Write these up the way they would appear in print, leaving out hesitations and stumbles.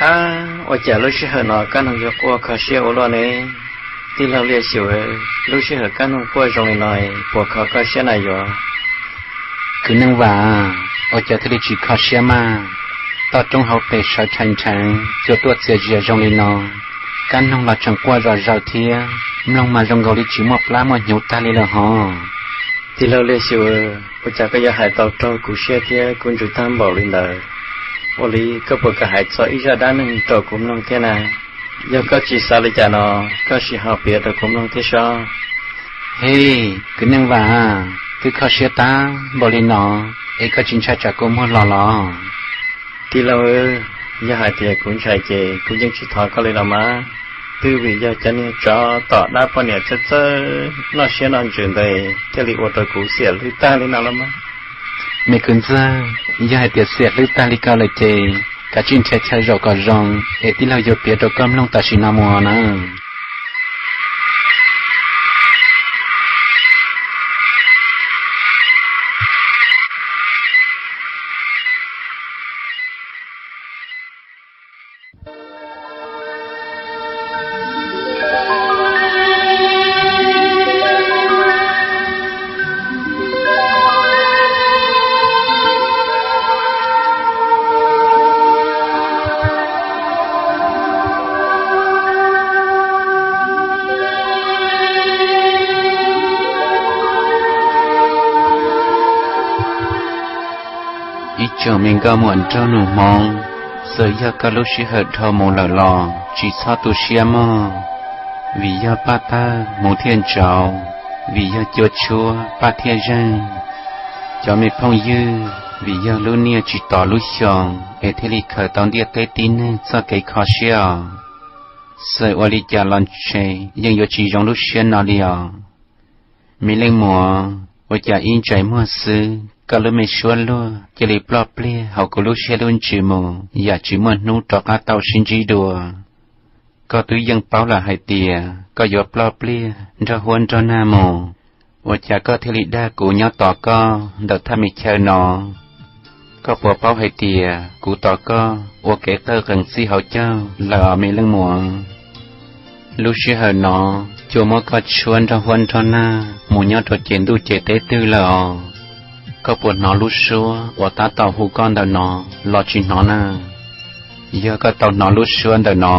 我家路是很老，干农就过考试我了呢。ที่เราเรียนสิวรู้ชื่อกันนุ่งป่วยตรงหน่อยปวดคอก็เสียหน่อยอยู่คือนั่งว่า我家ที่ได้จีคอเสียมาต่อตรงเขาไปชาวชันชันจะตัวเสียเจียตรงนี้นอกันนุ่งเราจังกว่าเราเทียมลงมาตรงเขาได้จีหมดปลาหมดหิวตาเลยละฮะที่เราเรียนสิว我家ก็อยากหายต่อตรงกูเสียเทียคุณจุดทั้งบอกเลยเลยวันนี้ก็ปวดก็หายต่ออีกระดับหนึ่งต่อกุมลงเท่านั้นยังก็จีสาลิจานอก็สิหาเปียตะคุมลงที่ชอเฮ้คือนั่งว่าคือเขาเสียตาบริโนก็จินชาจากกุมหัวหล่อที่เราอยากหายเตียคุณชายเจคุณยังชิดทอก็เลยละมาตื้อวิญญาณเนี่ยจอต่อหน้าปนเนี่ยเจ้าน่าเสียนอนจุนเลยจะรีวตะกูเสียหรือตาเลยนะละมาไม่คุณเจ้าอยากหายเตียเสียหรือตาลิกาเลยเจกะจินเชเชรอกรองที่เราอยู่เปียดกำลงตาชินามัวนะcho mình có muốn cho nụ mong giờ giờ cả lúc chỉ hết thâu một lời lò chỉ sao tu xia mơ vì giờ ba ta một thiên trào vì giờ chúa chúa ba thiên dân cho mình phong dư vì giờ lúc nia chỉ tỏ lúc xong để thế li khởi tao đi tới tin sao cái khó xia giờ ở đi cha lần chơi nhưng giờ chỉ trong lúc xia nào đi mình lên mùa ở cha in trái mùa xưaก็เลยไม่ชวนเลยจะรีบปลอบเปลี่ยเขาก็รู้เชื่อลุ่นจีโมอยากจีมันนู้ตอกอาเตาชินจีดัวก็ตัวยังเป้าละให้เตียก็ยอปลอบเปลี่ยจะหวนจะหน้าโมว่าจะก็เทลิได้กูย้อนต่อก็เด็กถ้ามีเชนอก็ปวดเป้าให้เตียกูต่อก็ว่าเกเตอร์กันซีเขาเจ้าละไม่เรื่องหมวงรู้เชื่อเหรอนอจูมก็ชวนจะหวนจะหน้าหมูย้อนตัวเจนดูเจเตตื้อละก็ปวดนอรู้ชัวว่าตาเต่าหูก้อนเดินนอรอชินนอน่ะเยอะก็เต่านอรู้ชัวเดินนอ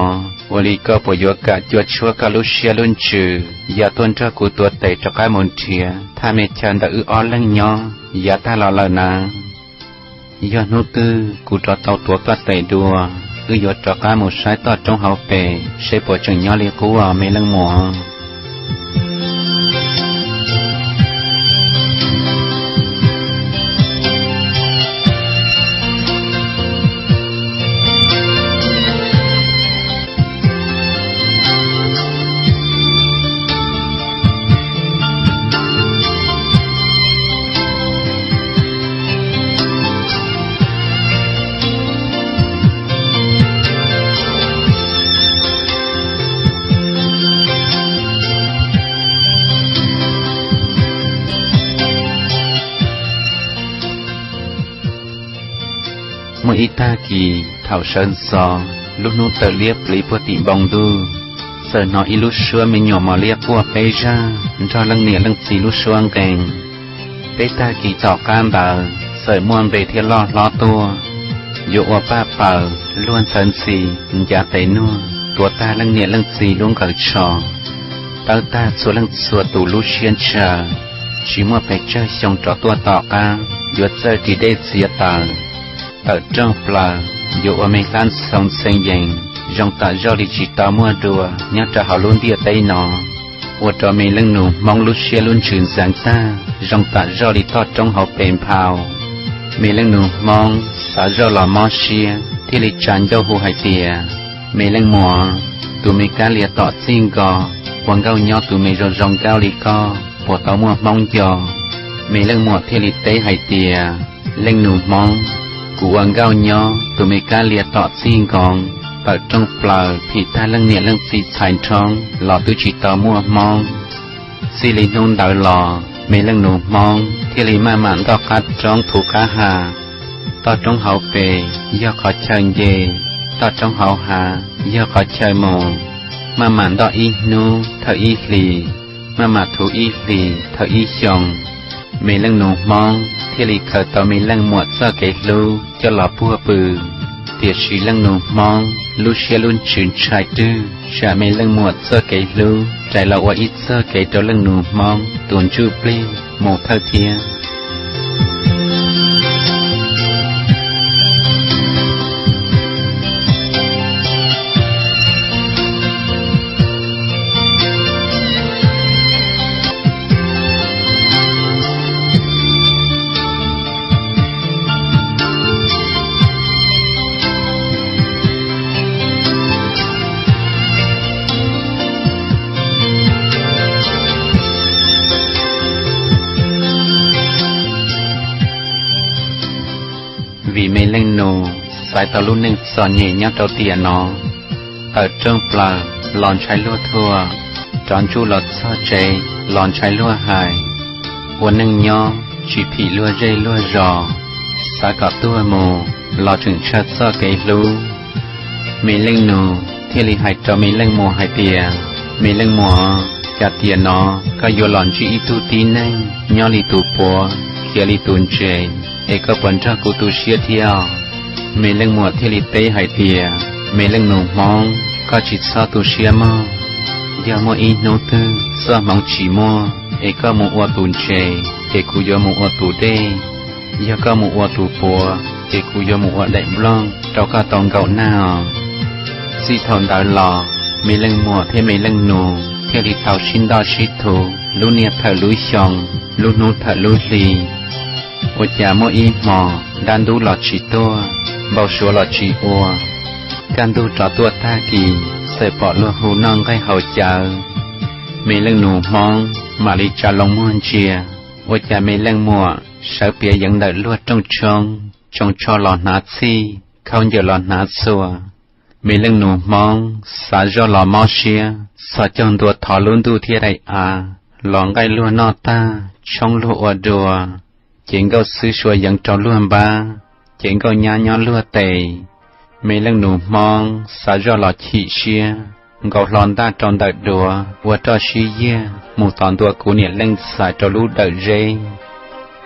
วันนี้ก็ปวดเยอะกะจวดชัวก็รู้เชียรุ่นจืออย่าต้นเจ้ากูตัวเตะจะใกล้มนเทียถ้าไม่เชิญแต่อ้อนเล่งยออย่าตาเราเลยนะยอดนู้ตื้อกูจะเต่าตัวก็เตะดัวยอดจะใกล้หมดใช้ต่อจงเฮาเปใช้ปวดจังยอเรียกกูว่าไม่เล่งหมัวเมื่ออิตากีเท่าเชิญซอลูกนู้เตเลียบลีปวติบองดูเสนออิลุชัวมีหน่อมาเลียปัวเปจ้าจอลังเนียลังสีลุชัวงเก่งเปตากีจอกการบ่าเสยมวนเบเทียล้อตัวโยว่าป้าเป่าล้วนเซินสียาเตนัวตัวตาลังเนียลังสีลุงเกิดชอตาตาส่วนลังส่วนตูลุเชียนชาชิมัวไปเจอชงจอตัวต่อการยศเจอที่ได้เสียตาở trong pla dù ở mấy lan sông xanh dành dòng ta do đi chỉ tao mua đùa nhớ cho họ luôn đi ở đây nọ ở cho mấy lưng nụ mong lúc xe luôn chuyển sáng ta dòng ta do đi to trong họ bền phào mấy lưng nụ mong sa do là mò xe thì lịch tràn do hồ hải tìa mấy lưng mùa tụi mấy cá lìa tọt xin gò quăng gao nhỏ tụi mấy rồi dòng cao lì co bỏ tao mua mong giò mấy lưng mùa thì lịch tế hải tìa lưng nụ mongกูอังเกาเนาะตัวไม่กล้าเลียต่อซิงกองเปิดจงเปล่าผิดท่าเรื่องเนี่ยเรื่องสีชายท้องหล่อตัวจีต่อมัวมองสิรินุ่นดาวหล่อไม่เรื่องหนูมองที่ลีมาหมันต่อคัดจ้องถูกค้าหาต่อจงเฮาเปย่อขอเชิญเย ต่อจงหาหาย่อขอเชยโมมาหมันต่ออีนูเธออีหลีมาหมาถูอีหลีเธออีชงมีเรื่องหนูมองที่ลีเคยต่อมีเรื่องหมวดเสื้อเกลูจะหล่อพัวปืนเตียชีเรื่องหนูมองลูเชียลุนชื่นชายดื้อจะมีเรื่องหมวดเสื้อเกลูใจเราว่าอีเสื้อเกตัวเรื่องหนูมองตัวจูปลีโมเท่าเทียvì mấy lần nô sai tàu lúc nâng sò nhẹ nhắc đầu tiền nó ở trong bờ lòn trái lúa thua tròn chu lọt so chế lòn trái lúa hài buồn nâng nho chỉ phỉ lúa dây lúa giò sai cả tua mồ lò chừng chát so cây lú mấy lần nô thiên lý hại cho mấy lần mồ hại tiền mấy lần mồ chặt tiền nó có vô lòn chỉ tu tí nâng nho li tu bùa kia li tuôn chếเอกปัญจกุตุเชียเทียวมีเรื่องหมวดที่ลิเตหายเตียมีเรื่องหนุ่มมองก็จิตซาตุเชียมอยาโมอีโนตือซามองฉีมัวเอกมุอวตุนเชเอกุยมุอวตุเดยากมุอวตุปัวเอกุยมุอวเดบลองเราก็ต้องเก่าหน้าสีทอนดาวหล่อมีเรื่องหมวดที่มีเรื่องหนูที่ลิเทาชินดาชิตูลูเนียเธอลุยชองลูนูเธอลุลีอุจจาโมอีหมอดันดูหลอดชีตัวเบาชัวหลอดชีอัวการดูจอตัวท่ากีใส่ปอดลัวหูน้องให้เขาเจอมีเรื่องหนูมองมาลิจาลงม้วนเชียอุจจามีเรื่องมัวเสือเปียยังเดินลวดจงชอหลอดนาซีเขาเยอะหลอดนาสัวมีเรื่องหนูมองสาจอหลอมอเชียสาจงตัวถอลุ้นดูที่ไรหลองไกลัวนอตาช่องลัวดัวchuyện câu sư xua dẫn trò luôn ba chuyện câu nhá nhó lúa tề mấy lần nụ mong xả ra lọ chị xia gầu lòn ta tròn đợi đùa và cho xí ye một toàn đùa của nhiệt lên xả cho lú đợi rê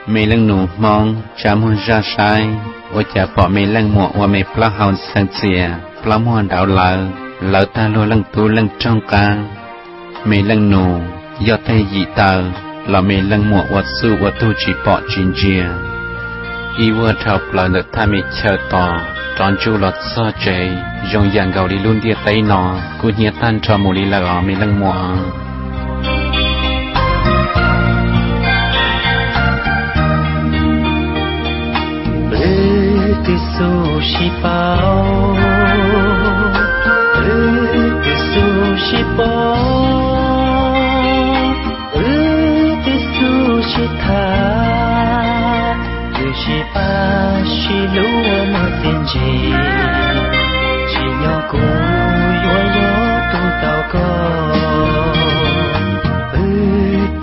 mấy lần nụ mong cha muốn ra sai và cha bỏ mấy lần muộn và mấy pla hòn sang xìa pla muộn đảo lỡ ta lúa lần tu lần trong ca mấy lần nụ do tay dị tờ là mấy lần muộn vật sư vật tu chỉ bỏ chín chia y vua thọc là được tham mị chờ tỏ tròn chu lọt so chế dùng dạng gạo đi luôn địa tây nọ cú nhiệt tan cho mù lý là ở mấy lần muộn từ su chi bao từ su chi bao chỉ tha chỉ ba chỉ lúa mà tiền gì chỉ nhỏ cô yo tu tao có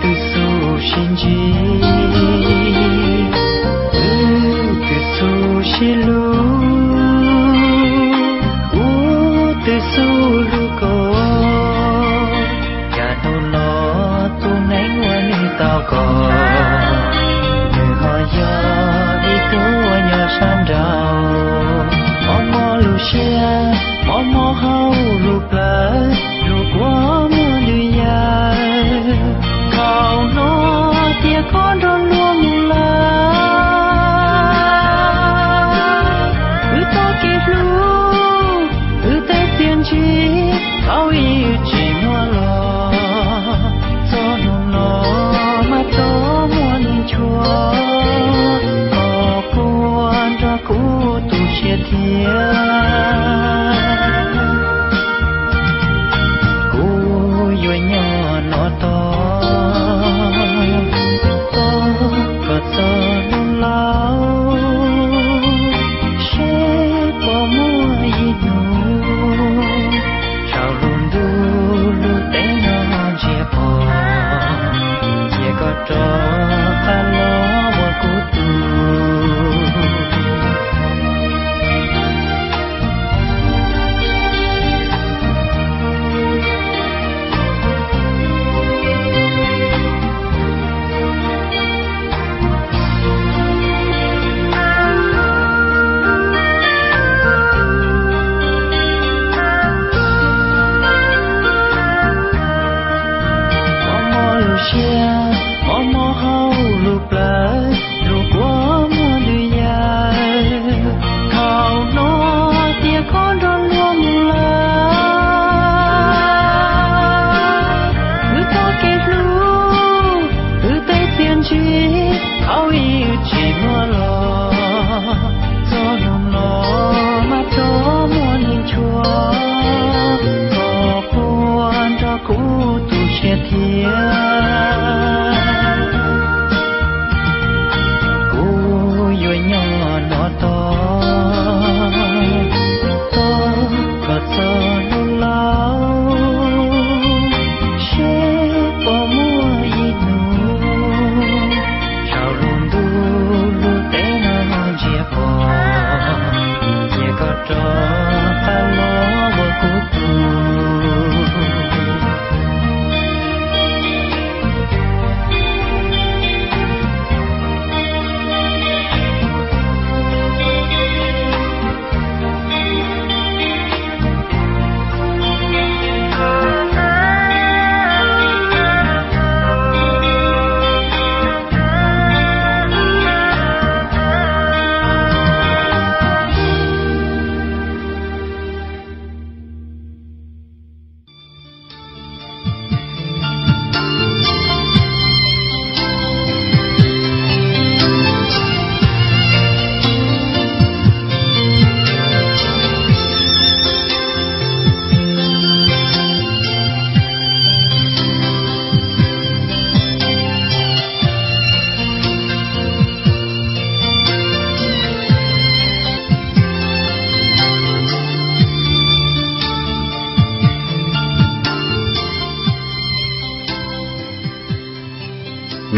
từ su xin gì từ su chỉ lúa từ su lúa có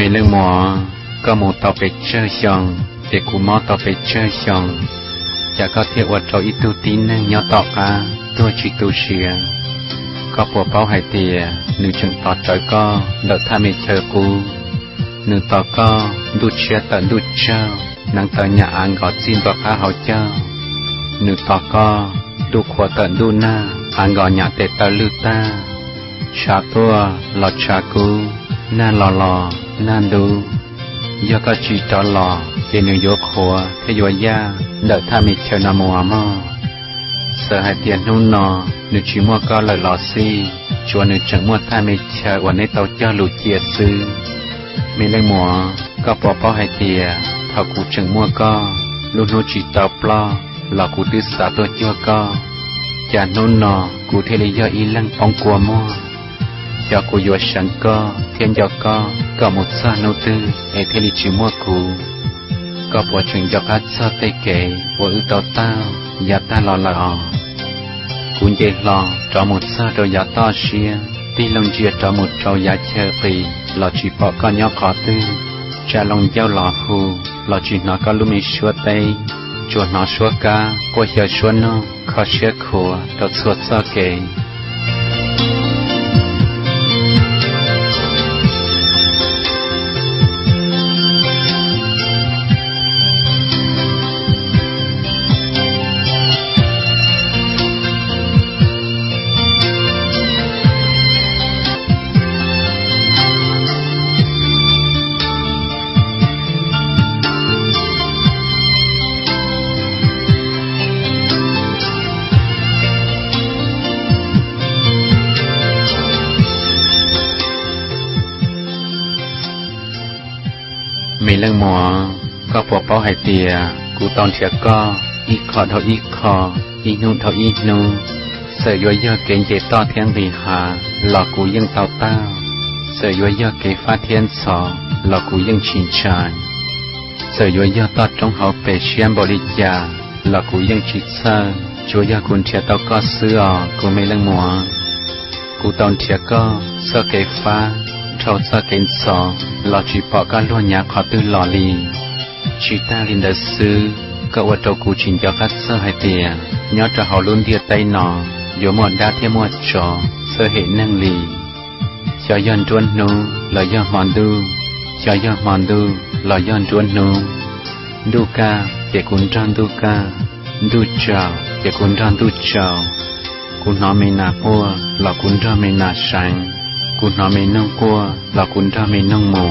mấy lần mò có một tàu về chơi xong để cụ mò tàu về chơi xong chả có thể ở trong ít tu tín nên nhau tọt cả tôi chỉ tu sửa có bộ bao hải tiề nữ chừng tọt trời co đợt tham mê chờ cụ nữ tọt co đút chia tận đút trao nàng tờ nhà ăn gọt xin vào khá hậu trao nữ tọt co đút khóa tận đút na ăn gọt nhà tệ tờ lưu ta cha tua lọt cha cụ na lò na đu do có chỉ cho lò để nữ vô khóa thế vô ya đợt tham mê chờ nà mùa mò sợ hai tiền nôn nọ nữ chỉ mua có lời lò xi chùa nữ chẳng mua tham mê chờวันนี้tàu cho lù chia sư mấy lần mùa có bỏ bao hai tiền thảo cụ chẳng mua có luôn nô chỉ tàu plo là cụ tư xã tôi chưa có chả nôn nọ cụ thế lý do y lăng phong của mua cho cụ vô sẵn có thiên do có một sao nô tư để thế lý chỉ mua cụ có bỏ chuyện cho các sao tây kể của ư tàu tao giá ta lò cũng dễ lò cho một sao rồi giá to xia ti lông chia cho một trâu giá chơi vì lò chỉ bỏ con nhỏ khó tư cha lông giao lò hù lò chỉ nó có lúc mình xua tây chùa nó xua ca qua giờ xua nó khó xia khổ đợt xua sao kể mấy lần mò có bỏ bao hải tiề cụ tòn thiệt co ít khó thâu ít khó ít nụ thâu ít nụ sợ vô giờ kén chế to thiên vì hà lò cụ yên tàu tao sợ vô giờ kế phát thiên sò lò cụ yên chín tràn sợ vô giờ to trong hậu bể xiêm bồ lì già lò cụ yên chín sơ chúa giờ cụ thiệt tàu co xưa cụ mấy lần mò cụ tòn thiệt co sợ kế phát trâu sa kén sò lò chỉ bỏ cả luôn nhà khó tư lò lì chỉ ta linh đời sư cậu ở trâu cụ trình cho các sơ hai tiền nhớ cho họ luôn địa tay nọ dù một đa thêm một trò sơ hệ năng lì cho dân truân nu là do mòn đu cho do mòn đu là dân truân nu đu ca để cuốn tròn đu ca đu chào để cuốn tròn đu chào cuốn nó mê nà bua là cuốn tròn mê nà sáng cụ nói mình nông cua là cũng ra mình nông mù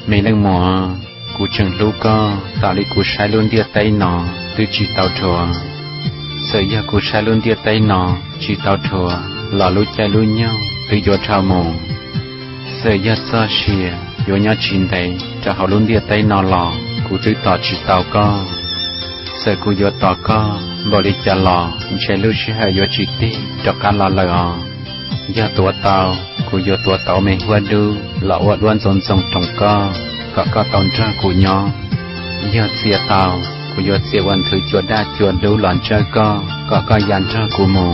mấy lần mò cụ chẳng lưu co tạo lý cụ sai luôn địa tay nọ từ chỉ tàu chùa sợ giờ cụ sai luôn địa tay nọ chỉ tàu chùa lò lúa chạy lúa nhau từ gió trào mù sợ giờ xa xìa gió nhau chín đầy cho họ luôn địa tay nọ lò cụ từ tàu chỉ tàu co sợ cụ gió tàu co bỏ đi chả lò chạy lúa chỉ hay gió chỉ tí cho cá lò lò giờ tua tàu cụ gió tua tàu mình qua đu lọ vật luôn dồn dòng trong co có tàu ra cụ nhỏ giờ xìa tàu cụ gió xìaวันthứ chùa đa chùa đu lòn chơi có dàn ra cụ mù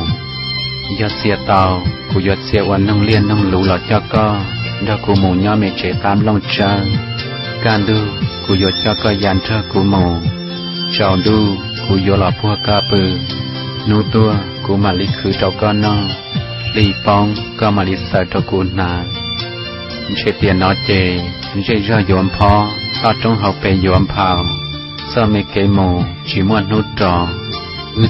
giờ xìa tàu cụ gió xìaวันnông liên nông lũ lọ cho co ra cụ mù nhỏ mẹ trẻ tam long chơi can đu cụ gió cho có dàn ra cụ mù chào đu cụ gió lọ phua ca bự nô tua cụ mà lý khứ trâu con nó lý bóng có mà lý sợ trâu cụ nà chế tiền nó chế ra dồn phó tao trong học về yểm phào sao mấy cái mồ chỉ muốn nút tròn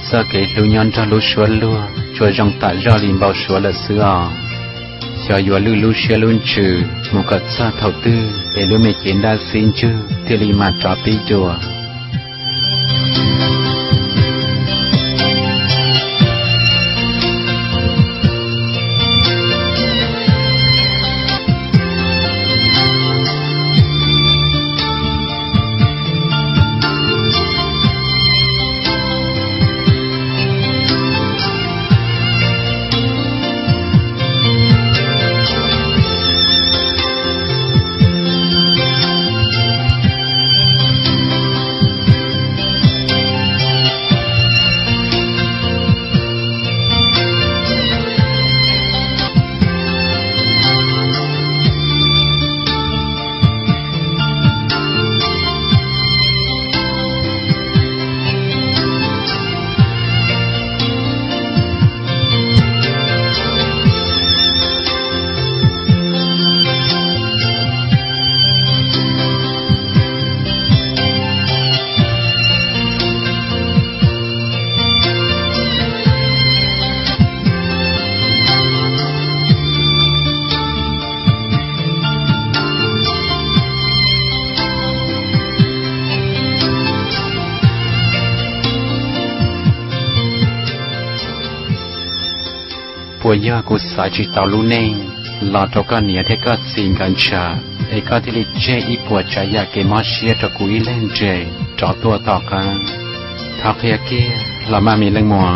sao cái lưu nhân cho lúa xóa lúa cho rong tại do liền bao xóa là xưa cho yo lúa xóa luôn trừ một cái sao thầu tư để lúa mấy chuyện đã xin chứ thì liền mà trò tí chùa bùa yaกูสายจิตตาลูเน่งลอตัวก็เหนียเทก็สิ่งกันชาไอ้ก็ที่ลิเจอีปวดใจอยากเกมอเชียตัวกูอีเล่นเจจ่อตัวต่อกันทักเฮียเกี้ยเรามามีเรื่องมัว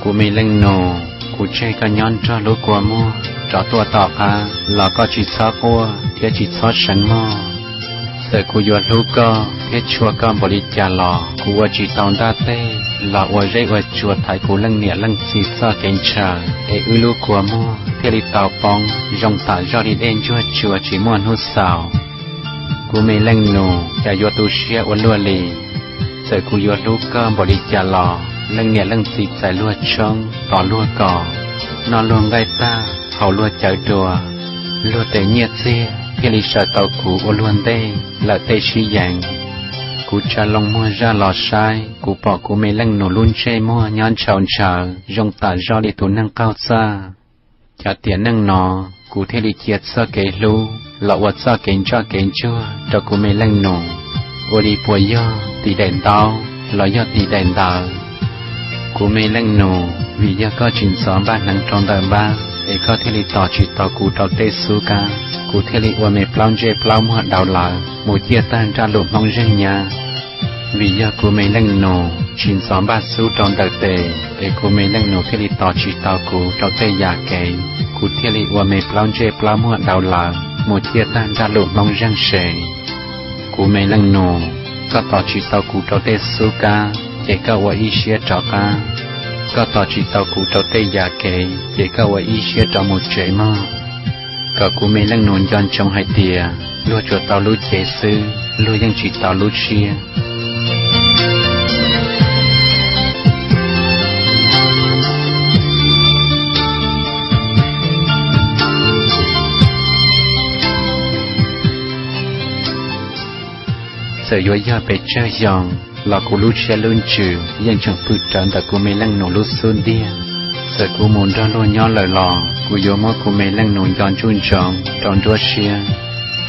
กูมีเรื่องโนกูเจก็ย้อนจ่อลูกกลัวมัวจ่อตัวต่อกันเราก็จิตซอกวัวเทียจิตซอฉันมัวแต่กูยอดลูกก็เพื่อชัวก็บริจาคหล่อกูว่าจีตองได้เต้หล่อว่าเร่ว่าชัวไทยกูเล่งเนี่ยเล่งซีซ่าเก่งชาลูกกัวมัวเพื่อลิตาวปองยงตาจอดีเองชัวจีมวนหุ่นสาวกูไม่เล่งโนจะยอดตูเชียวันลัวลีแต่กูยอดลูกก็บริจาคหล่อเล่งเนี่ยเล่งซีใส่ลัวช่องต่อลัวก่อนอนลงได้ตาเขาลัวเจอตัวลัวแต่เงียบเสียเพื่อลิชาเตากูอล้วนได้là tê suy dạng, cú cha long mua ra lò sai, cú bỏ cú mê lăng nổ luôn chơi mua nhon chào chào, rong tả do để tụ năng cao xa, cha tiền năng nọ, cú thế li kiệt sa kể lu, lọ vật sa kể cho kể chua, cho cú mê lăng nổ, ô đi bùa yo, tì đèn tao, lọ yo tì đèn tao, cú mê lăng nổ, vì yo có chuyện xóm ba năng trong đời ba, để có thế li tỏ chỉ tỏ cú tao tê su ca. Cụ thể lý ua mê plau dê plau mua đào lạ, một chia tan ra lụp mong riêng nhà. Vì giờ cụ mê lăng nổ, chín xóm ba xu trong đời tề, để cụ mê lăng nổ thể lý tỏ chỉ tàu cụ trong tê giả kể. Cụ thể lý ua mê plau dê plau mua đào lạ, một chia tan ra lụp mong riêng sề. Cụ mê lăng nổ, có tỏ chỉ tàu cụ trong tê xu ca, để có ua ý xế trọ ca. Có tỏ chỉ tàu cụ trong tê giả kể, để có ua ý xế trọ một chế mơ. Cả cú mê lăng nôn giòn trong hai tìa, lúa chuột tàu lúa chế sư, lúaยังchỉ tàu lúa chia. Giờ yo ya bị chơi giòn, là cú lúa chia luôn trừ,ยังchẳng phụ trần tại cú mê lăng nôn lúa xuân đia. Giờ cú muốn ra luôn nhon lời lò, cú yo mơ cú mê lăng nôn giòn chun chọn, tròn đua xia,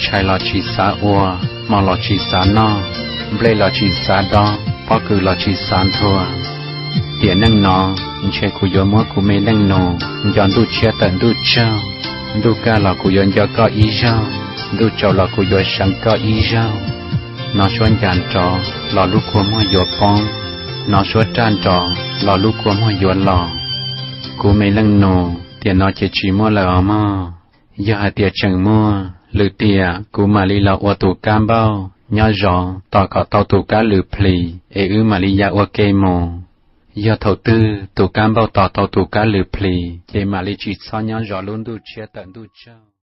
chai lò chỉ xá ua, mò lò chỉ xá no, ble lò chỉ xá đo, bao cử lò chỉ xá thua. Tiền năng nó, chơi cú yo mơ cú mê lăng nôn, giòn đu chia tận đu trao, đu ca lò cú yo giò có ý rau, đu trâu lò cú yo sáng có ý rau. Nó xuân giàn trò, lò lúc của mơ yo phong, nó xuân tràn trò, lò lúc của mơ yo lò. Cú mê lăng nổ, tiền nó chỉ mua là mà, giờ hạt tiền chẳng mua, lử tiền, cú mà li là ô tô cam bao, nhớ rõ, tỏ cả tàu tô cá lử pli, mà li ya ô kê mồ. Giờ thầu tư, tô cam bao tỏ tàu tô cá lử pli, mà li chỉ so nhớ rõ luôn đu chia tận đu trao.